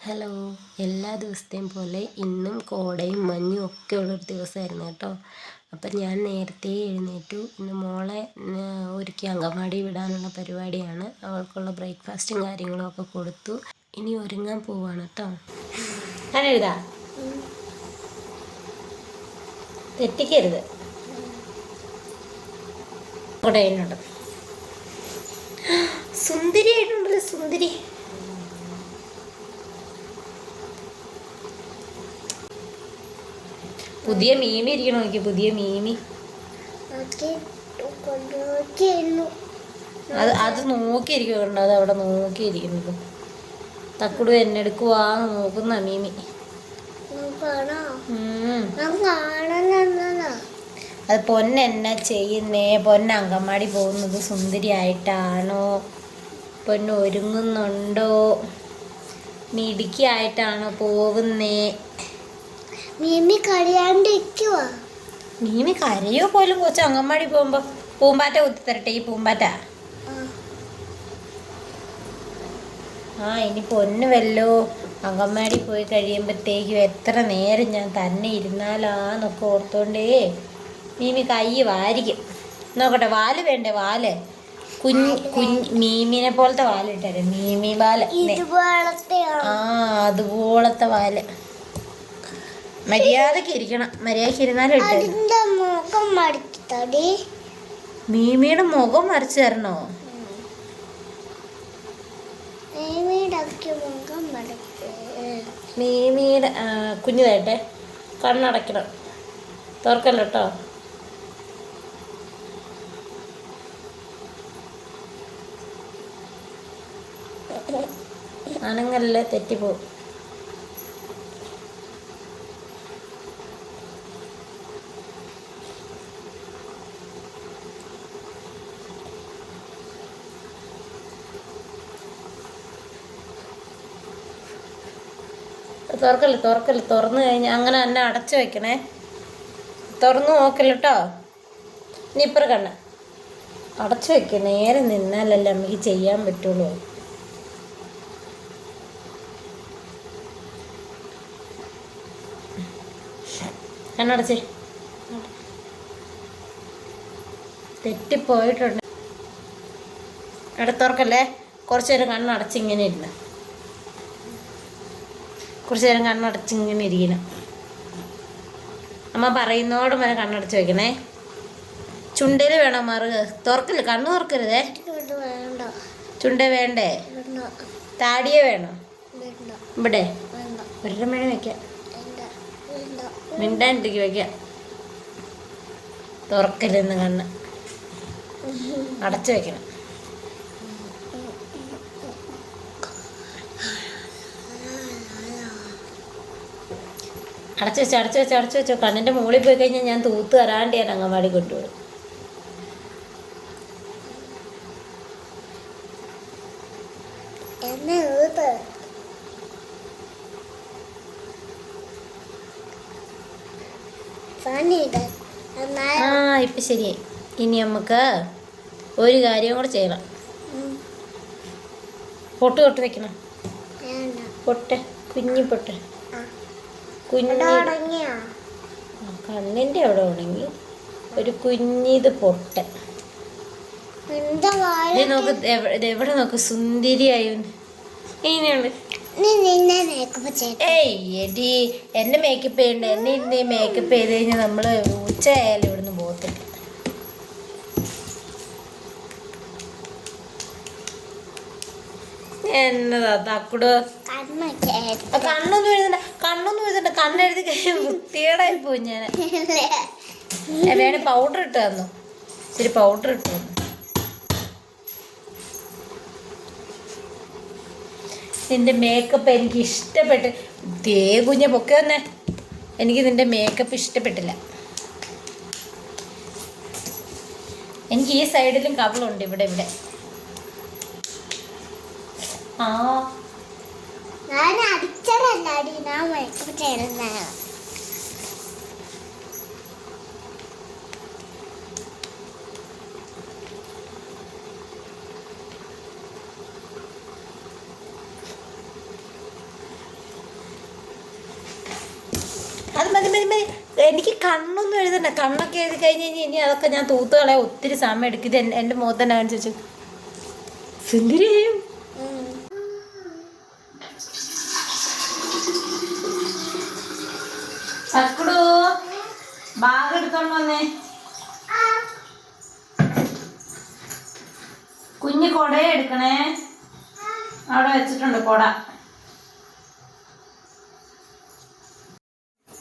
Hello, എല്ലാ ദിവസത്തെയും പോലെ ഇന്നും കോടയും മഞ്ഞും ഒക്കെ ഉള്ളൊരു ദിവസമായിരുന്നു കേട്ടോ. അപ്പം ഞാൻ നേരത്തെ എഴുന്നേറ്റു. ഇന്ന് മോളെ ഒരുക്കി അങ്കൻവാടി വിടാനുള്ള പരിപാടിയാണ്. അവൾക്കുള്ള ബ്രേക്ക്ഫാസ്റ്റും കാര്യങ്ങളും ഒക്കെ കൊടുത്തു. ഇനി ഒരുങ്ങാൻ പോവാണ് കേട്ടോ. ഞാൻ എഴുതാ, തെറ്റിക്കരുത്. കോടയുണ്ട്, സുന്ദരിയായിട്ടുണ്ടല്ലോ സുന്ദരി. പുതിയ മീമി ഇരിക്കണം, നോക്കി പുതിയ മീമി. അത് നോക്കിയിരിക്കും, കണ്ടോ, അത് അവിടെ നോക്കിയിരിക്കുന്നത്. തക്കുടു എന്നെ എടുക്കുവാന്ന് നോക്കുന്ന മീമി. അത് പൊന്നെന്നാ ചെയ്യുന്നേ? പൊന്ന അങ്കൻവാടി പോകുന്നത് സുന്ദരിയായിട്ടാണോ? പൊന്ന് ഒരുങ്ങുന്നുണ്ടോ? മിടുക്കിയായിട്ടാണോ പോകുന്നേ? മീമി കരയാണ്ടിരിക്കുവാ. മീമി കരയോ പോലും കൊച്ചു അങ്കൻവാടി പോകുമ്പോ? പൂമ്പാറ്റ കുത്തിത്തരട്ടെ ഈ പൂമ്പാറ്റ. ഇനി പൊന്ന് വല്ലോ അങ്കൻവാടി പോയി കഴിയുമ്പോഴത്തേക്കും എത്ര നേരം ഞാൻ തന്നെ ഇരുന്നാലാന്നൊക്കെ ഓർത്തോണ്ടേ മീമി കൈ വാരിക്കും. നോക്കട്ടെ, വാല് വേണ്ടേ? വാല് മീമിനെ പോലത്തെ വാലിട്ടേ, മീമി വാല്. അതുപോലത്തെ വാല്. മര്യാദക്ക് ഇരിക്കണം, മര്യാദക്ക് ഇരുന്നാലും മീമിയുടെ മുഖം മറിച്ച് തരണോ? മീമിയുടെ കുഞ്ഞിതായിട്ടെ കണ്ണടയ്ക്കണം, തുറക്കല്ലോ കേട്ടോ. അനങ്ങല്ലേ, തെറ്റിപ്പോവും. തുറക്കല്ലേ, തുറന്നു കഴിഞ്ഞാൽ അങ്ങനെ തന്നെ അടച്ചു വെക്കണേ. തുറന്നു നോക്കല്ലോ കേട്ടോ. ഇനി ഇപ്പുറം കണ്ണ അടച്ചു വെക്ക. നേരെ നിന്നാലല്ലേ അമ്മയ്ക്ക് ചെയ്യാൻ പറ്റുള്ളൂ. കണ്ണടച്ചേ, തെറ്റിപ്പോയിട്ടുണ്ട്. തുറക്കല്ലേ, കുറച്ചു നേരം കണ്ണടച്ചിങ്ങനെ ഇരുന്ന്, കുറച്ച് നേരം കണ്ണടച്ചിങ്ങനെ ഇരിക്കണം. അമ്മ പറയുന്നോടും വരെ കണ്ണടച്ച് വെക്കണേ. ചുണ്ടയിൽ വേണോ മറുക? തുറക്കില്ല, കണ്ണ് തുറക്കരുതേ. ചുണ്ട വേണ്ടേ? താടിയെ വേണോ? ഇവിടെ ഒരിടം വേണേ വെക്കാം, മിണ്ടാണ്ടിരിക്കും വെക്കാം. തുറക്കല്ലെന്ന് കണ്ണ് അടച്ചു വെക്കണം. അടച്ചു വെച്ചോ. കണ്ണിൻ്റെ മുകളിൽ പോയി കഴിഞ്ഞാൽ ഞാൻ തൂത്ത് തരാണ്ട് ഞാൻ അങ്കൻവാടി കൊണ്ടുപോകും. ഇപ്പം ശരിയായി. ഇനി നമുക്ക് ഒരു കാര്യം കൂടെ ചെയ്യണം. പൊട്ട് വെക്കണം. പൊട്ട്, കുഞ്ഞി പൊട്ട്. കണ്ണിൻ്റെ അവിടെ ഉണങ്ങി ഒരു കുഞ്ഞിത് പൊട്ട്. നോക്ക്, എവിടെ നോക്ക്, സുന്ദരിയായി. ഇങ്ങനെയുണ്ട്. എടി എന്നെ മേക്കപ്പ് ചെയ്യണ്ട. എന്നെ ഇന്ന് മേക്കപ്പ് ചെയ്ത് കഴിഞ്ഞാൽ നമ്മൾ ഉച്ചയായാലും ഇവിടുന്ന് പോകത്തില്ല. എന്നതാ തക്കുടോ? കണ്ണൊന്നും എഴുതണ്ട. കണ്ണെഴുതി കഴിയും വൃത്തികേടായി പോയി. ഞാൻ വേണേ പൗഡർ ഇട്ട് തന്നു. ശരി, പൗഡർ ഇട്ട് തന്നു. നിന്റെ മേക്കപ്പ് എനിക്ക് ഇഷ്ടപ്പെട്ട്. കുഞ്ഞെ പൊക്കെ വന്നേ. എനിക്ക് നിന്റെ മേക്കപ്പ് ഇഷ്ടപ്പെട്ടില്ല. എനിക്ക് ഈ സൈഡിലും കവളുണ്ട്, ഇവിടെ. ഞാൻ അടിച്ചതല്ലാടി, ഞാൻ മേക്കപ്പ് ചെയ്യുന്നതാണ്. മതി മതി മതി. എനിക്ക് കണ്ണൊന്നും എഴുതണ്ട. കണ്ണൊക്കെ എഴുതി കഴിഞ്ഞ് കഴിഞ്ഞാൽ ഇനി അതൊക്കെ ഞാൻ തൂത്തുകളെ ഒത്തിരി സമയം എടുക്കും. ഇത് എൻ്റെ മുഖത്ത് തന്നെ കാണിച്ചു സുന്ദരിയും. ചക്കുടു ബാഗ് എടുത്തോണ്ട് വന്നേ. കുഞ്ഞ് കൊടയെ എടുക്കണേ. അവിടെ വെച്ചിട്ടുണ്ട് കൊട.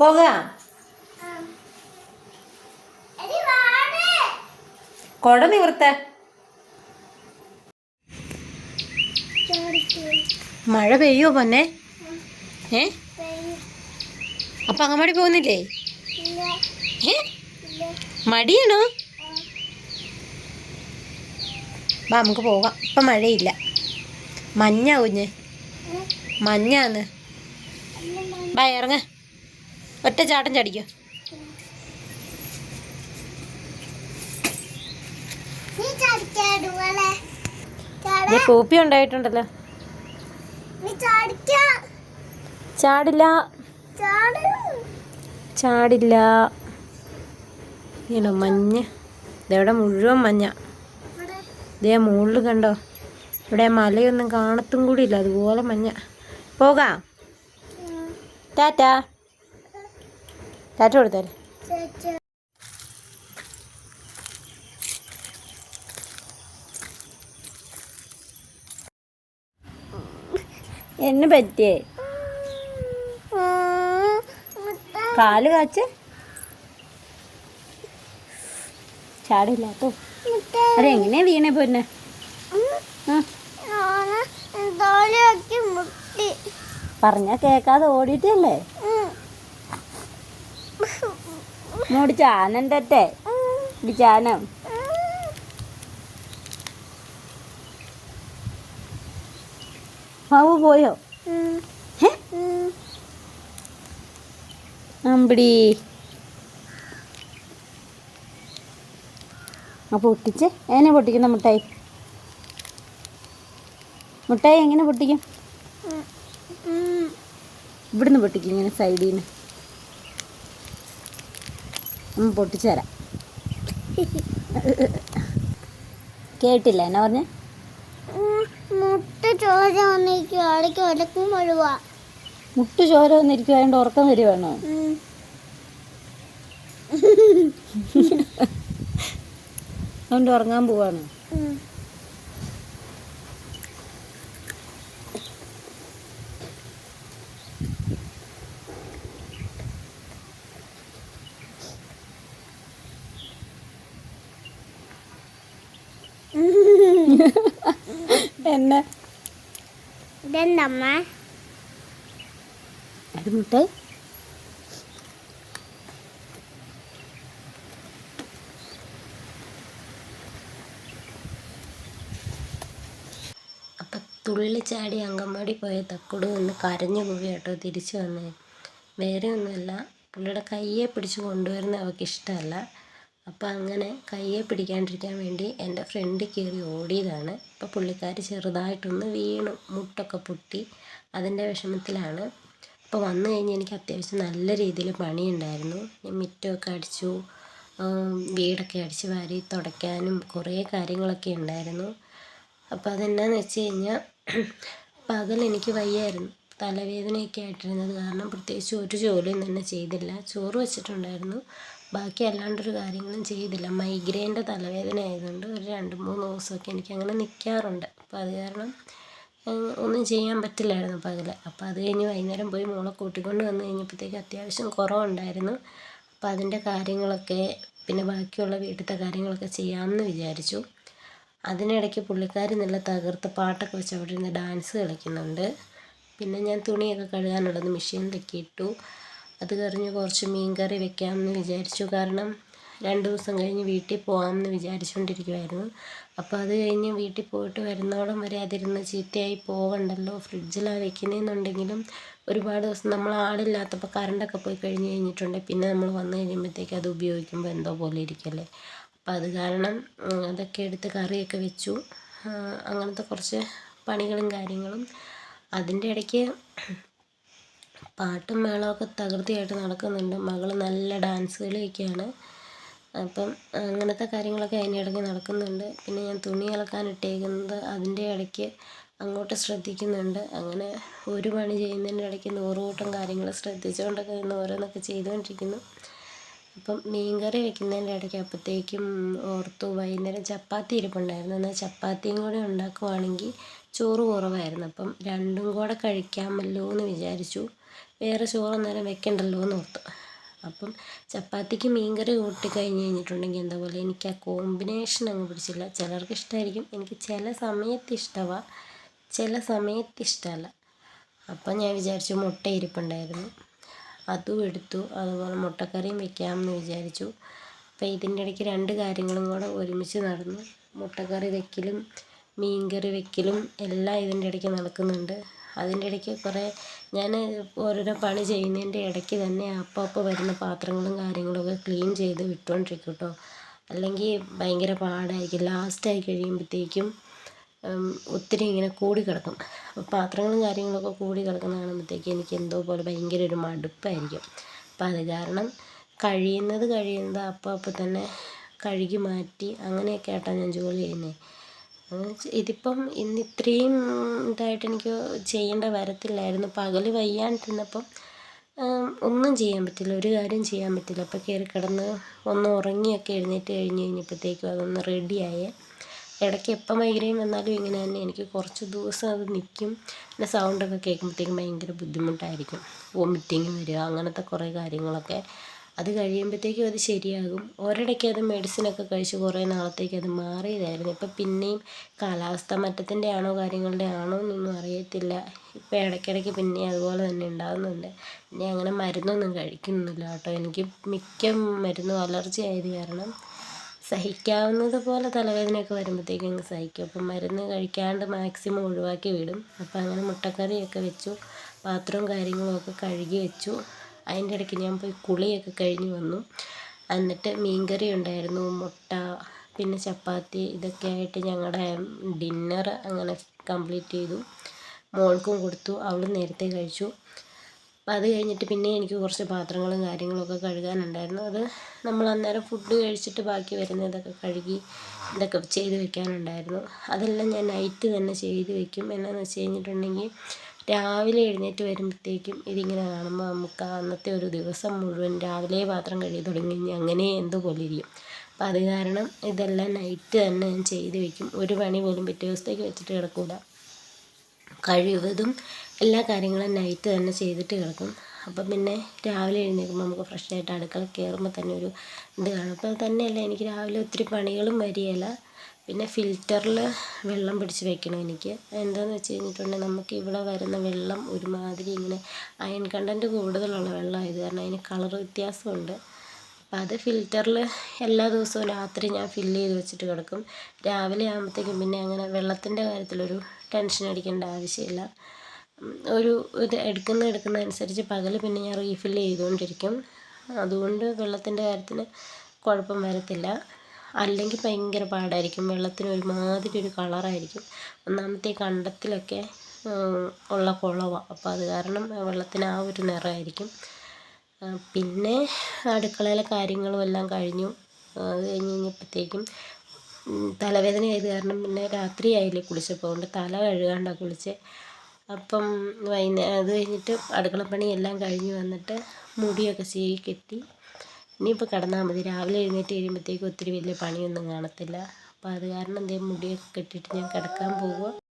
പോകാം. കൊട നിവർത്ത. മഴ പെയ്യോ പൊന്നെ? അപ്പൊ അങ്ങമാടി പോകുന്നില്ലേ? മടിയാണോ? ബാ നമുക്ക് പോകാം. ഇപ്പം മഴയില്ല. മഞ്ഞാ കുഞ്ഞ്, മഞ്ഞാന്ന്. ബാ ഇറങ്ങ. ഒറ്റ ചാട്ടം ചാടിക്കോ. കൂപ്പി ഉണ്ടായിട്ടുണ്ടല്ലോ. ചാടില്ല ചാടില്ല. ഇങ്ങനെ മഞ്ഞ് ഇതെവിടെ മുഴുവൻ മഞ്ഞ. ഇതേ മുകളിൽ കണ്ടോ? ഇവിടെ മലയൊന്നും കാണത്തും കൂടി ഇല്ല, അതുപോലെ മഞ്ഞ. പോകാം. ടാറ്റാ ടാറ്റ കൊടുത്താലേ. എന്നെ പറ്റിയേ കാല് കാച്ച് ചാടില്ലാത്തോ? അതെങ്ങനെയാ വീണേ പോന്നെ? പറഞ്ഞാ കേക്കാതെ ഓടിയിട്ടല്ലേ? മൂടി ചാനം തെറ്റേ ചാനം. പാവു പോയോ? അമ്പടി. ആ പൊട്ടിച്ച് എങ്ങനെ പൊട്ടിക്കുന്ന മുട്ടായി? മുട്ടായി എങ്ങനെ പൊട്ടിക്കും? ഇവിടുന്ന് പൊട്ടിക്കും, ഇങ്ങനെ സൈഡിൽ നിന്ന്. പൊട്ടിച്ചു തരാം. കേട്ടില്ല എന്നാ പറഞ്ഞ? മുട്ട് ചോര വന്നിരിക്കും, അതുകൊണ്ട് ഉറക്കം വരുവാണോ? അതുകൊണ്ട് ഉറങ്ങാൻ പോവാണ്. എന്നെ ഇതെന്തമ്മ? അത് മുട്ടായി. അപ്പം തുള്ളിച്ചാടി അങ്കൻവാടി പോയ തക്കുടു ഒന്ന് കരഞ്ഞു പോയി കേട്ടോ. തിരിച്ചു വന്നേ വേറെ ഒന്നുമല്ല, പുള്ളിയുടെ കയ്യെ പിടിച്ച് കൊണ്ടുവരുന്ന അവൾക്ക് ഇഷ്ടമല്ല. അപ്പം അങ്ങനെ കയ്യെ പിടിക്കാണ്ടിരിക്കാൻ വേണ്ടി എൻ്റെ ഫ്രണ്ട് കയറി ഓടിയതാണ്. അപ്പോൾ പുള്ളിക്കാരി ചെറുതായിട്ടൊന്ന് വീണു, മുട്ടൊക്കെ പൊട്ടി. അതിൻ്റെ വിഷമത്തിലാണ്. അപ്പോൾ വന്നു കഴിഞ്ഞ് എനിക്ക് അത്യാവശ്യം നല്ല രീതിയിൽ പണിയുണ്ടായിരുന്നു. ഞാൻ മുറ്റമൊക്കെ അടിച്ചു, വീടൊക്കെ അടിച്ച് വാരി തുടയ്ക്കാനും കുറേ കാര്യങ്ങളൊക്കെ ഉണ്ടായിരുന്നു. അപ്പോൾ അതെന്നാന്ന് വെച്ച് കഴിഞ്ഞാൽ പകൽ എനിക്ക് വയ്യായിരുന്നു, തലവേദനയൊക്കെ ആയിട്ടിരുന്നത് കാരണം പ്രത്യേകിച്ച് ഒരു ജോലിയും തന്നെ ചെയ്തില്ല. ചോറ് വെച്ചിട്ടുണ്ടായിരുന്നു, ബാക്കി അല്ലാണ്ടൊരു കാര്യങ്ങളും ചെയ്തില്ല. മൈഗ്രെയിൻ്റെ തലവേദന ആയതുകൊണ്ട് ഒരു 2-3 ദിവസമൊക്കെ എനിക്കങ്ങനെ നിൽക്കാറുണ്ട്. അപ്പോൾ അത് കാരണം ഒന്നും ചെയ്യാൻ പറ്റില്ലായിരുന്നു പകൽ. അപ്പോൾ അത് കഴിഞ്ഞ് വൈകുന്നേരം പോയി മോളെ കൂട്ടിക്കൊണ്ട് വന്നു കഴിഞ്ഞപ്പോഴത്തേക്ക് അത്യാവശ്യം കുറവുണ്ടായിരുന്നു. അപ്പോൾ അതിൻ്റെ കാര്യങ്ങളൊക്കെ പിന്നെ ബാക്കിയുള്ള വീട്ടിലത്തെ കാര്യങ്ങളൊക്കെ ചെയ്യാമെന്ന് വിചാരിച്ചു. അതിനിടയ്ക്ക് പുള്ളിക്കാരി നല്ല തകർത്ത് പാട്ടൊക്കെ വെച്ച് അവിടെ ഇരുന്ന് ഡാൻസ് കളിക്കുന്നുണ്ട്. പിന്നെ ഞാൻ തുണിയൊക്കെ കഴുകാനുള്ളത് മെഷീനിലൊക്കെ ഇട്ടു. അത് കഴിഞ്ഞ് കുറച്ച് മീൻ കറി വെക്കാമെന്ന് വിചാരിച്ചു. കാരണം 2 ദിവസം കഴിഞ്ഞ് വീട്ടിൽ പോകാമെന്ന് വിചാരിച്ചുകൊണ്ടിരിക്കുമായിരുന്നു. അപ്പോൾ അത് കഴിഞ്ഞ് വീട്ടിൽ പോയിട്ട് വരുന്നോളം വരെ അതിരുന്ന് ചീത്തയായി പോകണ്ടല്ലോ. ഫ്രിഡ്ജിലാണ് വെക്കുന്നതെന്നുണ്ടെങ്കിലും ഒരുപാട് ദിവസം നമ്മൾ ആളില്ലാത്തപ്പോൾ കറണ്ടൊക്കെ പോയി കഴിഞ്ഞ് കഴിഞ്ഞിട്ടുണ്ടെങ്കിൽ പിന്നെ നമ്മൾ വന്നു കഴിയുമ്പോഴത്തേക്ക് അത് ഉപയോഗിക്കുമ്പോൾ എന്തോ പോലെ ഇരിക്കല്ലേ. അപ്പം അത് കാരണം അതൊക്കെ എടുത്ത് കറിയൊക്കെ വെച്ചു. അങ്ങനത്തെ കുറച്ച് പണികളും കാര്യങ്ങളും. അതിൻ്റെ ഇടയ്ക്ക് പാട്ടും മേളമൊക്കെ തകൃതിയായിട്ട് നടക്കുന്നുണ്ട്. മകൾ നല്ല ഡാൻസ് കളിയൊക്കെയാണ്. അപ്പം അങ്ങനത്തെ കാര്യങ്ങളൊക്കെ അതിൻ്റെ ഇടയ്ക്ക് നടക്കുന്നുണ്ട്. പിന്നെ ഞാൻ തുണി അലക്കാനിട്ടേക്കുന്നത് അതിൻ്റെ ഇടയ്ക്ക് അങ്ങോട്ട് ശ്രദ്ധിക്കുന്നുണ്ട്. അങ്ങനെ ഒരു പണി ചെയ്യുന്നതിൻ്റെ ഇടയ്ക്ക് 100 കൂട്ടം കാര്യങ്ങൾ ശ്രദ്ധിച്ചുകൊണ്ടൊക്കെ നിന്ന് ഓരോന്നൊക്കെ ചെയ്തുകൊണ്ടിരിക്കുന്നു. അപ്പം മീൻകറി വെക്കുന്നതിൻ്റെ ഇടയ്ക്ക് അപ്പോഴത്തേക്കും ഓർത്തു വൈകുന്നേരം ചപ്പാത്തി ഇരിപ്പുണ്ടായിരുന്നു. എന്നാൽ ചപ്പാത്തിയും കൂടെ ഉണ്ടാക്കുവാണെങ്കിൽ ചോറ് കുറവായിരുന്നു. അപ്പം രണ്ടും കൂടെ കഴിക്കാമല്ലോ എന്ന് വിചാരിച്ചു. വേറെ ചോറന്നേരം വെക്കണ്ടല്ലോ എന്ന് ഓർത്തു. അപ്പം ചപ്പാത്തിക്ക് മീൻകറി കൂട്ടി കഴിഞ്ഞിട്ടുണ്ടെങ്കിൽ എന്താ പോലെ എനിക്ക് ആ കോമ്പിനേഷൻ അങ്ങ് പിടിച്ചില്ല. ചിലർക്ക് ഇഷ്ടമായിരിക്കും, എനിക്ക് ചില സമയത്ത് ഇഷ്ടമാണ്, ചില സമയത്ത് ഇഷ്ടമല്ല. അപ്പം ഞാൻ വിചാരിച്ചു മുട്ട ഇരിപ്പുണ്ടായിരുന്നു, അതും എടുത്തു. അതുപോലെ മുട്ടക്കറിയും വെക്കാമെന്ന് വിചാരിച്ചു. അപ്പോൾ ഇതിൻ്റെ ഇടയ്ക്ക് 2 കാര്യങ്ങളും കൂടെ ഒരുമിച്ച് നടന്നു. മുട്ടക്കറി വെക്കലും മീൻകറി വെക്കലും എല്ലാം ഇതിൻ്റെ ഇടയ്ക്ക് നടക്കുന്നുണ്ട്. അതിൻ്റെ ഇടയ്ക്ക് കുറേ ഞാൻ ഓരോരോ പണി ചെയ്യുന്നതിൻ്റെ ഇടയ്ക്ക് തന്നെ അപ്പോൾ വരുന്ന പാത്രങ്ങളും കാര്യങ്ങളൊക്കെ ക്ലീൻ ചെയ്ത് വിട്ടുകൊണ്ടിരിക്കും കേട്ടോ. അല്ലെങ്കിൽ ഭയങ്കര പാടായിരിക്കും. ലാസ്റ്റായി കഴിയുമ്പോഴത്തേക്കും ഒത്തിരി ഇങ്ങനെ കൂടി കിടക്കും. അപ്പോൾ പാത്രങ്ങളും കാര്യങ്ങളൊക്കെ കൂടി കിടക്കുന്ന കാണുമ്പോഴത്തേക്കും എനിക്ക് എന്തോ പോലെ ഭയങ്കര ഒരു മടുപ്പായിരിക്കും. അപ്പം അത് കാരണം കഴിയുന്നത് അപ്പോൾ തന്നെ കഴുകി മാറ്റി അങ്ങനെയൊക്കെ ആയിട്ടാണ് ഞാൻ ജോലി ചെയ്യുന്നത്. ഇതിപ്പം ഇന്ന് ഇത്രയും ഇതായിട്ട് എനിക്ക് ചെയ്യേണ്ട വരത്തില്ലായിരുന്നു. പകൽ വയ്യാണ്ടിരുന്നപ്പം ഒന്നും ചെയ്യാൻ പറ്റില്ല, ഒരു കാര്യം ചെയ്യാൻ പറ്റില്ല. അപ്പോൾ കയറി കിടന്ന് ഒന്ന് ഉറങ്ങിയൊക്കെ എഴുന്നേറ്റ് കഴിഞ്ഞപ്പോഴത്തേക്കും അതൊന്ന് റെഡിയായേ. ഇടയ്ക്ക് എപ്പം മൈഗ്രെയിൻ വന്നാലും ഇങ്ങനെ തന്നെ എനിക്ക് കുറച്ച് ദിവസം അത് നിൽക്കും. പിന്നെ സൗണ്ടൊക്കെ കേൾക്കുമ്പോഴത്തേക്കും ഭയങ്കര ബുദ്ധിമുട്ടായിരിക്കും, വോമിറ്റിങ് വരിക, അങ്ങനത്തെ കുറേ കാര്യങ്ങളൊക്കെ. അത് കഴിയുമ്പോഴത്തേക്കും അത് ശരിയാകും. ഒരിടയ്ക്ക് അത് മെഡിസിനൊക്കെ കഴിച്ച് കുറേ നാളത്തേക്ക് അത് മാറിയതായിരുന്നു. ഇപ്പം പിന്നെയും കാലാവസ്ഥ മാറ്റത്തിൻ്റെ ആണോ കാര്യങ്ങളുടെ ആണോ എന്നൊന്നും അറിയത്തില്ല. ഇപ്പം ഇടയ്ക്കിടയ്ക്ക് പിന്നെയും അതുപോലെ തന്നെ ഉണ്ടാകുന്നുണ്ട്. പിന്നെ അങ്ങനെ മരുന്നൊന്നും കഴിക്കുന്നില്ല കേട്ടോ. എനിക്ക് മിക്ക മരുന്നും അലർജി ആയത് കാരണം സഹിക്കാവുന്നത് പോലെ തലവേദനയൊക്കെ വരുമ്പോഴത്തേക്കും അങ്ങ് സഹിക്കും. അപ്പം മരുന്ന് കഴിക്കാണ്ട് മാക്സിമം ഒഴിവാക്കി വിടും. അപ്പം അങ്ങനെ മുട്ടക്കറിയൊക്കെ വെച്ചു, പാത്രവും കാര്യങ്ങളുമൊക്കെ കഴുകി വെച്ചു. അതിൻ്റെ ഇടയ്ക്ക് ഞാൻ പോയി കുളിയൊക്കെ കഴിഞ്ഞ് വന്നു. എന്നിട്ട് മീൻകറി ഉണ്ടായിരുന്നു, മുട്ട, പിന്നെ ചപ്പാത്തി, ഇതൊക്കെ ആയിട്ട് ഞങ്ങളുടെ ഡിന്നർ അങ്ങനെ കംപ്ലീറ്റ് ചെയ്തു. മോൾക്കും കൊടുത്തു, അവൾ നേരത്തെ കഴിച്ചു. അപ്പം അത് കഴിഞ്ഞിട്ട് പിന്നെ എനിക്ക് കുറച്ച് പാത്രങ്ങളും കാര്യങ്ങളൊക്കെ കഴുകാനുണ്ടായിരുന്നു. അത് നമ്മൾ അന്നേരം ഫുഡ് കഴിച്ചിട്ട് ബാക്കി വരുന്നതൊക്കെ കഴുകി ഇതൊക്കെ ചെയ്ത് വെക്കാനുണ്ടായിരുന്നു. അതെല്ലാം ഞാൻ നൈറ്റ് തന്നെ ചെയ്ത് വെക്കും. എന്നാന്ന് വെച്ച് കഴിഞ്ഞിട്ടുണ്ടെങ്കിൽ രാവിലെ എഴുന്നേറ്റ് വരുമ്പോഴത്തേക്കും ഇതിങ്ങനെ കാണുമ്പോൾ നമുക്ക് അന്നത്തെ ഒരു ദിവസം മുഴുവൻ രാവിലെ പാത്രം കഴുകി തുടങ്ങി അങ്ങനെ എന്തോ പോലെ ഇരിക്കും. അപ്പം അത് കാരണം ഇതെല്ലാം നൈറ്റ് തന്നെ ഞാൻ ചെയ്ത് വെക്കും. ഒരു പണി പോലും പിറ്റേ ദിവസത്തേക്ക് വെച്ചിട്ട് കിടക്കില്ല. കഴിവതും എല്ലാ കാര്യങ്ങളും നൈറ്റ് തന്നെ ചെയ്തിട്ട് കിടക്കും. അപ്പം പിന്നെ രാവിലെ എഴുന്നേൽക്കുമ്പോൾ നമുക്ക് ഫ്രഷായിട്ട് അടുക്കള കയറുമ്പോൾ തന്നെ ഒരു ഇത് കാണും. അപ്പോൾ തന്നെയല്ല, എനിക്ക് രാവിലെ ഒത്തിരി പണികളും വരികയില്ല. പിന്നെ ഫിൽറ്ററിൽ വെള്ളം പിടിച്ച് വെക്കണം എനിക്ക്. എന്താണെന്ന് വെച്ച് കഴിഞ്ഞിട്ടുണ്ടെങ്കിൽ നമുക്ക് ഇവിടെ വരുന്ന വെള്ളം ഒരുമാതിരി ഇങ്ങനെ അയൺ കണ്ടൻറ്റ് കൂടുതലുള്ള വെള്ളമായത് കാരണം അതിന് കളർ വ്യത്യാസമുണ്ട്. അപ്പം അത് ഫിൽറ്ററിൽ എല്ലാ ദിവസവും രാത്രി ഞാൻ ഫില്ല് ചെയ്ത് വെച്ചിട്ട് കിടക്കും. രാവിലെ ആകുമ്പോഴത്തേക്കും പിന്നെ അങ്ങനെ വെള്ളത്തിൻ്റെ കാര്യത്തിലൊരു ടെൻഷൻ അടിക്കേണ്ട ആവശ്യമില്ല. ഒരു ഇത് എടുക്കുന്നതനുസരിച്ച് പകൽ പിന്നെ ഞാൻ റീഫില്ല് ചെയ്തുകൊണ്ടിരിക്കും. അതുകൊണ്ട് വെള്ളത്തിൻ്റെ കാര്യത്തിന് കുഴപ്പം വരത്തില്ല. അല്ലെങ്കിൽ ഭയങ്കര പാടായിരിക്കും, വെള്ളത്തിന് ഒരുമാതിരി ഒരു കളറായിരിക്കും. ഒന്നാമത്തെ കണ്ടത്തിലൊക്കെ ഉള്ള കുളമാണ്. അപ്പോൾ അത് കാരണം വെള്ളത്തിന് ആ ഒരു നിറമായിരിക്കും. പിന്നെ അടുക്കളയിലെ കാര്യങ്ങളും എല്ലാം കഴിഞ്ഞു. അത് കഴിഞ്ഞപ്പോഴത്തേക്കും തലവേദന ആയത് കാരണം പിന്നെ രാത്രിയായില്ലേ കുളിച്ചപ്പോൾ, കൊണ്ട് തല കഴുകാണ്ടാണ് കുളിച്ചത്. അപ്പം അത് കഴിഞ്ഞിട്ട് അടുക്കളപ്പണി എല്ലാം കഴിഞ്ഞ് വന്നിട്ട് മുടിയൊക്കെ ചീകി കെട്ടി ഇനിയിപ്പോൾ കിടന്നാൽ മതി. രാവിലെ എഴുന്നേറ്റ് കഴിയുമ്പോഴത്തേക്കും ഒത്തിരി വലിയ പണിയൊന്നും കാണത്തില്ല. അപ്പോൾ അത് കാരണം മുടിയൊക്കെ കെട്ടിയിട്ട് ഞാൻ കിടക്കാൻ പോവുക.